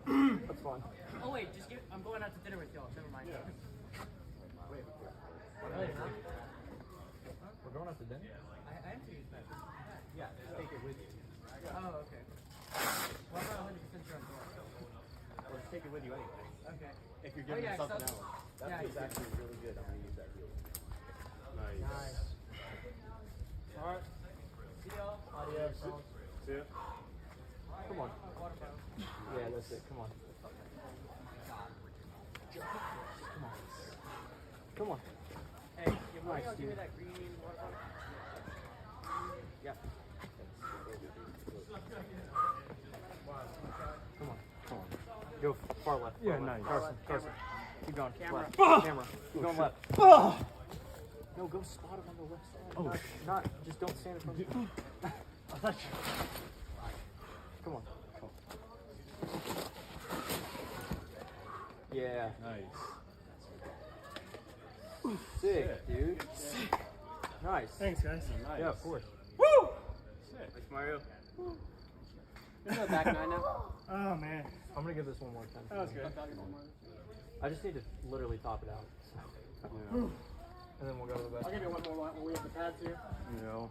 That's fine. Oh wait, just give. I'm going out to dinner with y'all. Never mind. Yeah. Wait. Really, huh? We're going out to dinner? I am to use that. Yeah, just take it with you. Oh, okay. Well, I'm not 100% sure I'm going. Or just take it with you anyway. Okay. If you're giving yeah, something so- else. That yeah, is actually really good. I'm going to use that here. Nice. Alright. See y'all. Adios. See ya. Come on. Water bottle. Yeah, that's it. Come on. Come on. Hey, you want Nice, to give me dude. that green water bottle? Yeah. Come on. Come on. Go far left. Yeah, far left. nice. Carson. Keep going. Camera. Left. Camera. Keep going left. No, go spot him on the left side. Oh, not, just don't stand in front of him. I thought you. Come on. Yeah. Nice. Sick, dude. Nice. Thanks, guys. Nice. Yeah, of course. Woo! Sick. Thanks, Mario. There's no back nine now. Oh, man. I'm gonna give this one more time. That was good. I just need to literally top it out. So. Yeah. And then we'll go to the back. I'll give you one more when we have the pads here. You know.